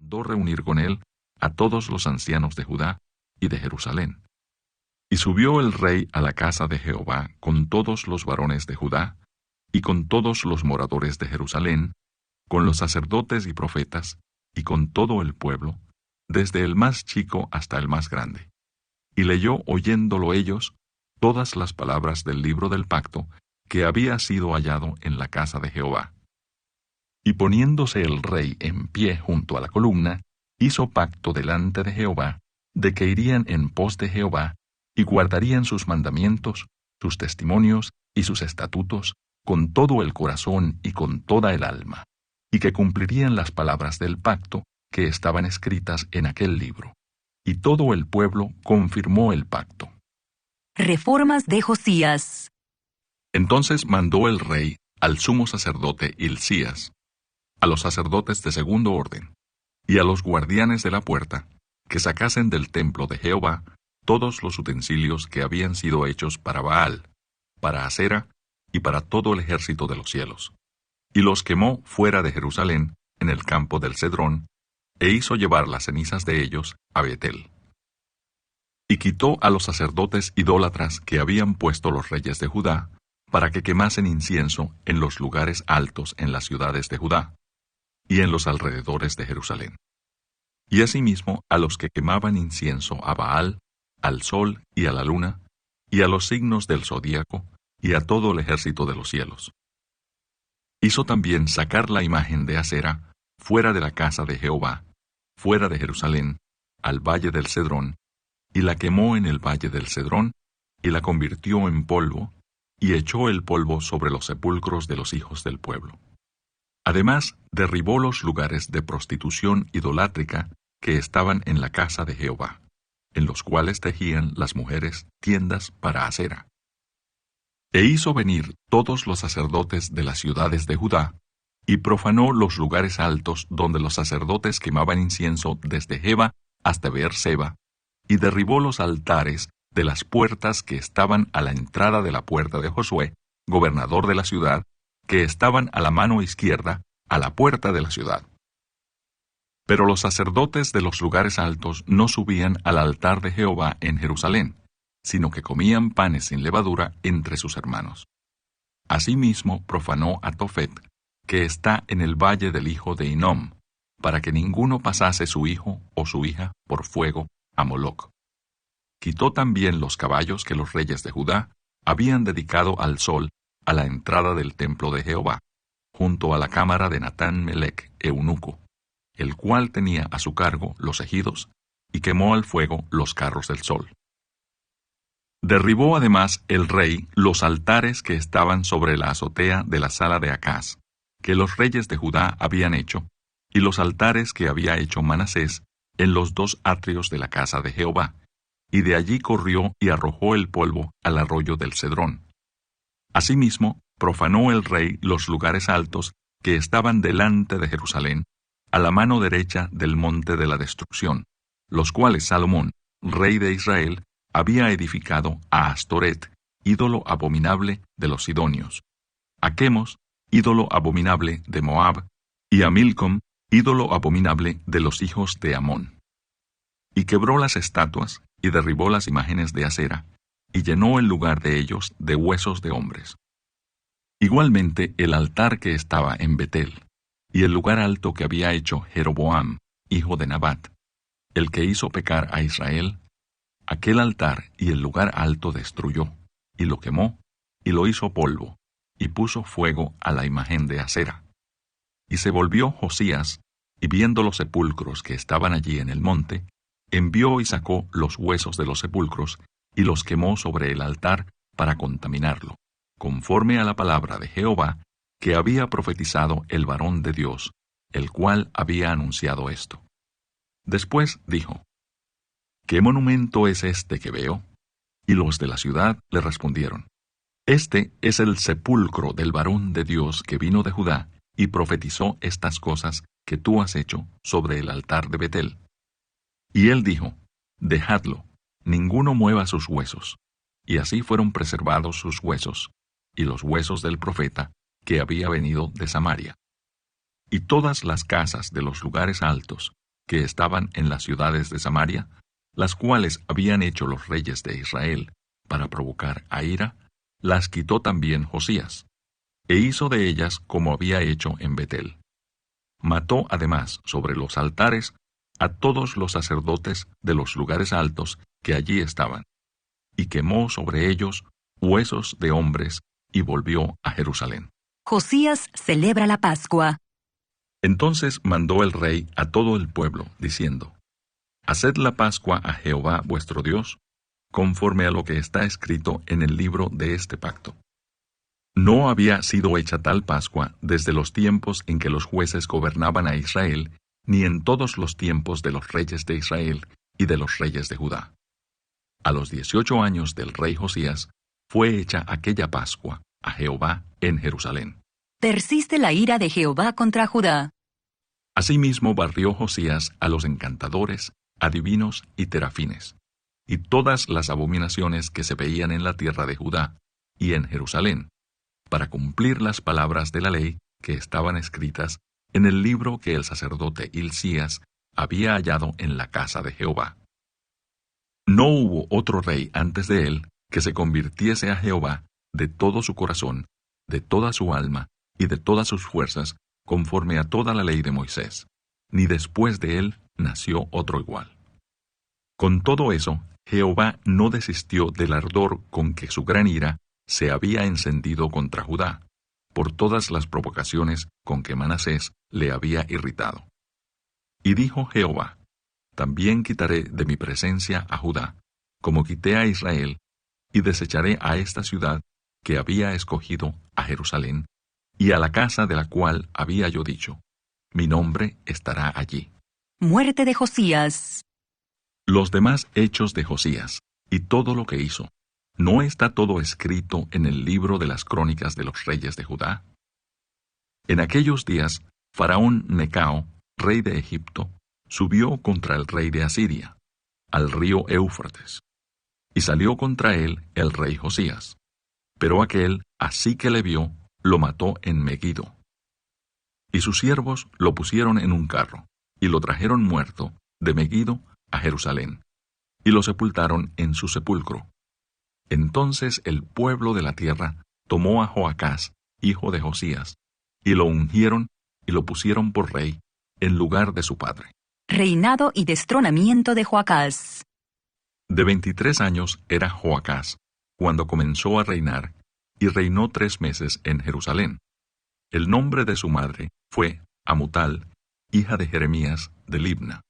mandó reunir con él a todos los ancianos de Judá y de Jerusalén. Y subió el rey a la casa de Jehová con todos los varones de Judá y con todos los moradores de Jerusalén, con los sacerdotes y profetas, y con todo el pueblo, desde el más chico hasta el más grande. Y leyó oyéndolo ellos todas las palabras del libro del pacto que había sido hallado en la casa de Jehová. Y poniéndose el rey en pie junto a la columna, hizo pacto delante de Jehová, de que irían en pos de Jehová, y guardarían sus mandamientos, sus testimonios y sus estatutos, con todo el corazón y con toda el alma, y que cumplirían las palabras del pacto que estaban escritas en aquel libro. Y todo el pueblo confirmó el pacto. Reformas de Josías. Entonces mandó el rey al sumo sacerdote Hilcías, a los sacerdotes de segundo orden, y a los guardianes de la puerta, que sacasen del templo de Jehová todos los utensilios que habían sido hechos para Baal, para Asera y para todo el ejército de los cielos, y los quemó fuera de Jerusalén, en el campo del Cedrón, e hizo llevar las cenizas de ellos a Betel. Y quitó a los sacerdotes idólatras que habían puesto los reyes de Judá, para que quemasen incienso en los lugares altos en las ciudades de Judá, y en los alrededores de Jerusalén. Y asimismo a los que quemaban incienso a Baal, al sol y a la luna, y a los signos del zodíaco, y a todo el ejército de los cielos. Hizo también sacar la imagen de Asera fuera de la casa de Jehová, fuera de Jerusalén, al valle del Cedrón, y la quemó en el valle del Cedrón, y la convirtió en polvo, y echó el polvo sobre los sepulcros de los hijos del pueblo. Además, derribó los lugares de prostitución idolátrica que estaban en la casa de Jehová, en los cuales tejían las mujeres tiendas para Asera. E hizo venir todos los sacerdotes de las ciudades de Judá, y profanó los lugares altos donde los sacerdotes quemaban incienso desde Jeba hasta Beerseba, y derribó los altares de las puertas que estaban a la entrada de la puerta de Josué, gobernador de la ciudad, que estaban a la mano izquierda, a la puerta de la ciudad. Pero los sacerdotes de los lugares altos no subían al altar de Jehová en Jerusalén, sino que comían panes sin levadura entre sus hermanos. Asimismo profanó a Tofet, que está en el valle del hijo de Hinnom, para que ninguno pasase su hijo o su hija por fuego a Moloc. Quitó también los caballos que los reyes de Judá habían dedicado al sol a la entrada del templo de Jehová, junto a la cámara de Natán Melec, eunuco, el cual tenía a su cargo los ejidos, y quemó al fuego los carros del sol. Derribó además el rey los altares que estaban sobre la azotea de la sala de Acaz, que los reyes de Judá habían hecho, y los altares que había hecho Manasés en los dos atrios de la casa de Jehová, y de allí corrió y arrojó el polvo al arroyo del Cedrón. Asimismo, profanó el rey los lugares altos que estaban delante de Jerusalén, a la mano derecha del monte de la destrucción, los cuales Salomón, rey de Israel, había edificado a Astoret, ídolo abominable de los sidonios, a Chemos, ídolo abominable de Moab, y a Milcom, ídolo abominable de los hijos de Amón. Y quebró las estatuas, y derribó las imágenes de Asera, y llenó el lugar de ellos de huesos de hombres. Igualmente el altar que estaba en Betel, y el lugar alto que había hecho Jeroboam, hijo de Nabat, el que hizo pecar a Israel, aquel altar y el lugar alto destruyó, y lo quemó, y lo hizo polvo, y puso fuego a la imagen de Asera. Y se volvió Josías, y viendo los sepulcros que estaban allí en el monte, envió y sacó los huesos de los sepulcros, y los quemó sobre el altar para contaminarlo, conforme a la palabra de Jehová, que había profetizado el varón de Dios, el cual había anunciado esto. Después dijo: ¿Qué monumento es este que veo? Y los de la ciudad le respondieron: Este es el sepulcro del varón de Dios que vino de Judá y profetizó estas cosas que tú has hecho sobre el altar de Betel. Y él dijo: Dejadlo, ninguno mueva sus huesos. Y así fueron preservados sus huesos, y los huesos del profeta que había venido de Samaria. Y todas las casas de los lugares altos, que estaban en las ciudades de Samaria, las cuales habían hecho los reyes de Israel para provocar a ira, las quitó también Josías, e hizo de ellas como había hecho en Betel. Mató además sobre los altares a todos los sacerdotes de los lugares altos que allí estaban, y quemó sobre ellos huesos de hombres, y volvió a Jerusalén. Josías celebra la Pascua. Entonces mandó el rey a todo el pueblo, diciendo: Haced la Pascua a Jehová vuestro Dios, conforme a lo que está escrito en el libro de este pacto. No había sido hecha tal Pascua desde los tiempos en que los jueces gobernaban a Israel, ni en todos los tiempos de los reyes de Israel y de los reyes de Judá. A los 18 años del rey Josías fue hecha aquella Pascua a Jehová en Jerusalén. Persiste la ira de Jehová contra Judá. Asimismo barrió Josías a los encantadores, adivinos y terafines, y todas las abominaciones que se veían en la tierra de Judá y en Jerusalén, para cumplir las palabras de la ley que estaban escritas en el libro que el sacerdote Hilcías había hallado en la casa de Jehová. No hubo otro rey antes de él que se convirtiese a Jehová de todo su corazón, de toda su alma y de todas sus fuerzas, conforme a toda la ley de Moisés, ni después de él nació otro igual. Con todo eso, Jehová no desistió del ardor con que su gran ira se había encendido contra Judá, por todas las provocaciones con que Manasés le había irritado. Y dijo Jehová: También quitaré de mi presencia a Judá, como quité a Israel, y desecharé a esta ciudad que había escogido, a Jerusalén, y a la casa de la cual había yo dicho: Mi nombre estará allí. Muerte de Josías. Los demás hechos de Josías, y todo lo que hizo, ¿no está todo escrito en el libro de las crónicas de los reyes de Judá? En aquellos días, Faraón Necao, rey de Egipto, subió contra el rey de Asiria, al río Éufrates, y salió contra él el rey Josías. Pero aquél, así que le vio, lo mató en Megiddo. Y sus siervos lo pusieron en un carro, y lo trajeron muerto de Megiddo a Jerusalén, y lo sepultaron en su sepulcro. Entonces el pueblo de la tierra tomó a Joacás, hijo de Josías, y lo ungieron y lo pusieron por rey en lugar de su padre. Reinado y destronamiento de Joacás. De 23 años era Joacás cuando comenzó a reinar, y reinó 3 meses en Jerusalén. El nombre de su madre fue Amutal, hija de Jeremías de Libna.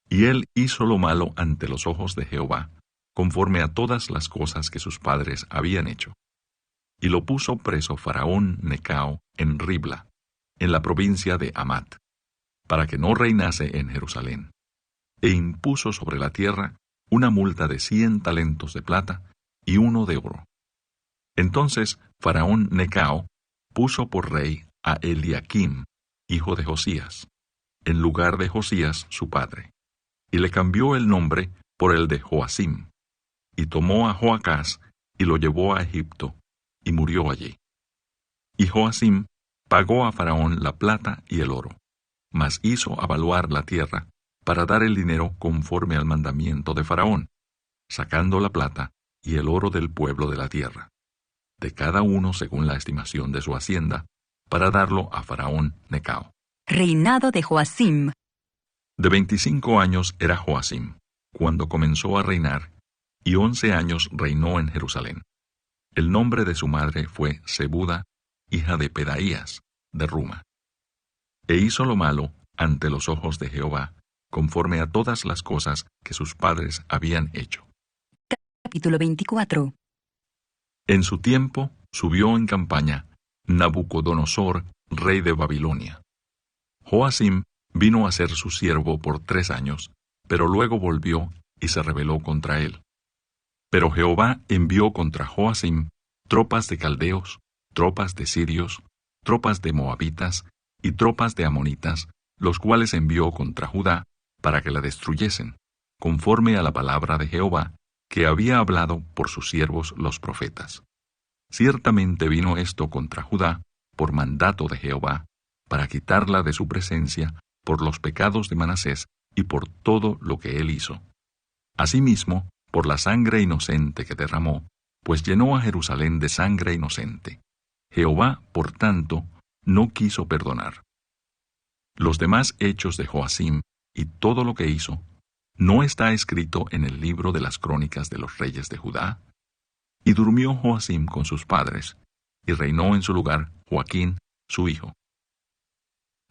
Y él hizo lo malo ante los ojos de Jehová, conforme a todas las cosas que sus padres habían hecho. Y lo puso preso Faraón Necao en Ribla, en la provincia de Hamat, para que no reinase en Jerusalén. E impuso sobre la tierra una multa de 100 talentos de plata y 1 de oro. Entonces Faraón Necao puso por rey a Eliaquim, hijo de Josías, en lugar de Josías su padre, y le cambió el nombre por el de Joacim, y tomó a Joacás y lo llevó a Egipto, y murió allí. Y Joacim pagó a Faraón la plata y el oro, mas hizo avaluar la tierra para dar el dinero conforme al mandamiento de Faraón, sacando la plata y el oro del pueblo de la tierra, de cada uno según la estimación de su hacienda, para darlo a Faraón Necao. Reinado de Joacim. De 25 años era Joacim, cuando comenzó a reinar, y 11 años reinó en Jerusalén. El nombre de su madre fue Zebuda, hija de Pedaías, de Ruma. E hizo lo malo ante los ojos de Jehová, conforme a todas las cosas que sus padres habían hecho. Capítulo 24. En su tiempo subió en campaña Nabucodonosor, rey de Babilonia. Joacim vino a ser su siervo por 3 años, pero luego volvió y se rebeló contra él. Pero Jehová envió contra Joacim tropas de caldeos, tropas de sirios, tropas de moabitas y tropas de amonitas, los cuales envió contra Judá para que la destruyesen, conforme a la palabra de Jehová, que había hablado por sus siervos los profetas. Ciertamente vino esto contra Judá por mandato de Jehová, para quitarla de su presencia por los pecados de Manasés y por todo lo que él hizo. Asimismo, por la sangre inocente que derramó, pues llenó a Jerusalén de sangre inocente. Jehová, por tanto, no quiso perdonar. Los demás hechos de Joacim y todo lo que hizo, ¿no está escrito en el libro de las crónicas de los reyes de Judá? Y durmió Joacim con sus padres, y reinó en su lugar Joaquín, su hijo.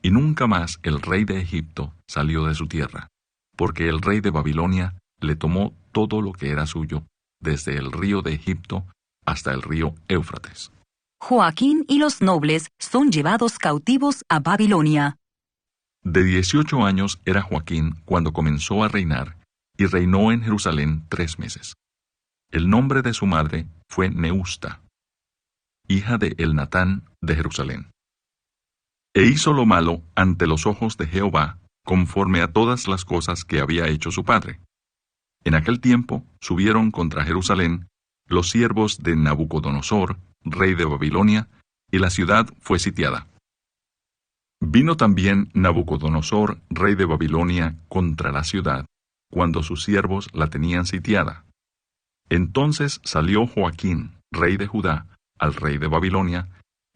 Y nunca más el rey de Egipto salió de su tierra, porque el rey de Babilonia le tomó todo lo que era suyo, desde el río de Egipto hasta el río Éufrates. Joaquín y los nobles son llevados cautivos a Babilonia. De 18 años era Joaquín cuando comenzó a reinar, y reinó en Jerusalén 3 meses. El nombre de su madre fue Neusta, hija de Elnatán de Jerusalén. E hizo lo malo ante los ojos de Jehová, conforme a todas las cosas que había hecho su padre. En aquel tiempo subieron contra Jerusalén los siervos de Nabucodonosor, rey de Babilonia, y la ciudad fue sitiada. Vino también Nabucodonosor, rey de Babilonia, contra la ciudad, cuando sus siervos la tenían sitiada. Entonces salió Joaquín, rey de Judá, al rey de Babilonia,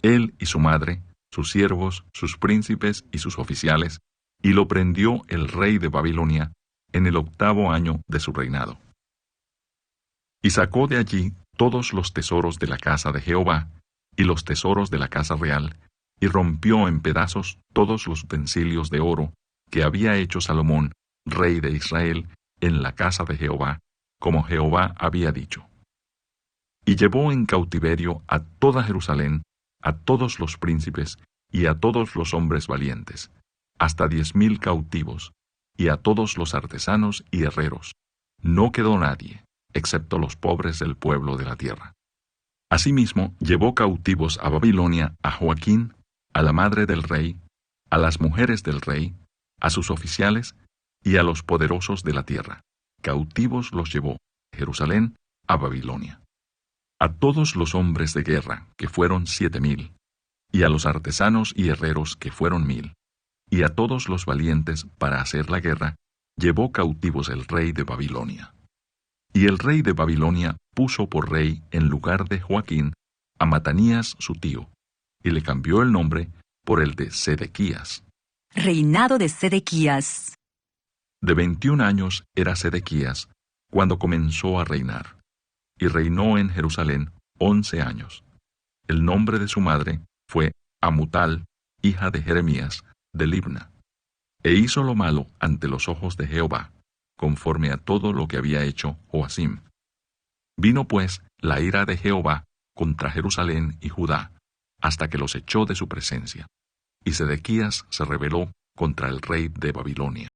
él y su madre, sus siervos, sus príncipes y sus oficiales, y lo prendió el rey de Babilonia en el 8º año de su reinado. Y sacó de allí todos los tesoros de la casa de Jehová, y los tesoros de la casa real, y rompió en pedazos todos los utensilios de oro que había hecho Salomón, rey de Israel, en la casa de Jehová, como Jehová había dicho. Y llevó en cautiverio a toda Jerusalén, a todos los príncipes y a todos los hombres valientes, hasta 10,000 cautivos, y a todos los artesanos y herreros. No quedó nadie, excepto los pobres del pueblo de la tierra. Asimismo, llevó cautivos a Babilonia a Joaquín, a la madre del rey, a las mujeres del rey, a sus oficiales y a los poderosos de la tierra. Cautivos los llevó de Jerusalén a Babilonia. A todos los hombres de guerra, que fueron 7,000, y a los artesanos y herreros, que fueron 1,000, y a todos los valientes para hacer la guerra, llevó cautivos el rey de Babilonia. Y el rey de Babilonia puso por rey en lugar de Joaquín a Matanías su tío, y le cambió el nombre por el de Sedequías. Reinado de Sedequías. De 21 años era Sedequías cuando comenzó a reinar, y reinó en Jerusalén 11 años. El nombre de su madre fue Amutal, hija de Jeremías, de Libna. E hizo lo malo ante los ojos de Jehová, conforme a todo lo que había hecho Joacim. Vino pues la ira de Jehová contra Jerusalén y Judá, hasta que los echó de su presencia. Y Sedequías se rebeló contra el rey de Babilonia.